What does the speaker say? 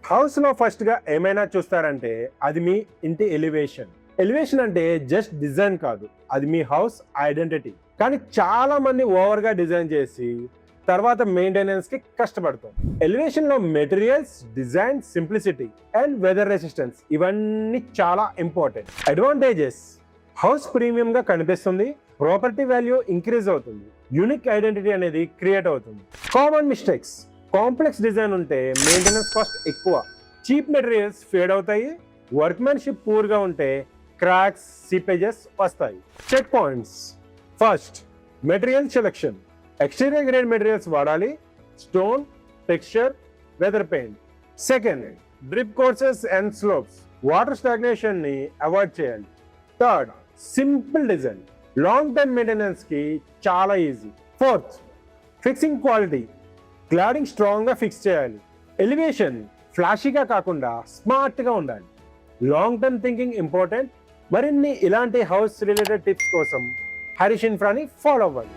House లో first గా ఏమైనా చూస్తారంటే అది మీ ఇంటి ఎలివేషన్. ఎలివేషన్ అంటే జస్ట్ డిజైన్ కాదు, అది మీ హౌస్ ఐడెంటిటీ. కానీ చాలా మంది ఓవర్ గా డిజైన్ చేసి తర్వాత మెయింటెనెన్స్ కి కష్టపడతాం. ఎలివేషన్ లో materials, design, simplicity and weather resistance ఇవన్నీ చాలా ఇంపార్టెంట్. అడ్వాంటేజెస్: హౌస్ ప్రీమియం గా కనిపిస్తుంది, ప్రాపర్టీ వాల్యూ ఇంక్రీజ్ అవుతుంది, యూనిక్ ఐడెంటిటీ అనేది క్రియేట్ అవుతుంది. కామన్ మిస్టేక్స్: కాంప్లెక్స్ డిజైన్ ఉంటే మెయింటెనెన్స్ కాస్ట్ ఎక్కువ, చీప్ మెటీరియల్స్ ఫేడ్ అవుతాయి, వర్క్మెన్షిప్ పూర్ గా ఉంటే క్రాక్స్, సీపేజెస్ వస్తాయి. Check points: first, material selection. Exterior grade materials వాడాలి, stone, texture, weather paint. Second, drip courses and slopes, water stagnation ని avoid చేయాలి. Third, simple design, long term maintenance కి చాలా easy. Fourth, fixing quality, cladding strong గా fix చేయాలి. Elevation ఫ్లాషీగా కాకుండా smart గా ఉండాలి. Long term thinking important. మరిన్ని ఇలాంటి హౌస్ రిలేటెడ్ టిప్స్ కోసం హరీష్ ఇన్ఫ్రాని ఫాలో అవ్వండి.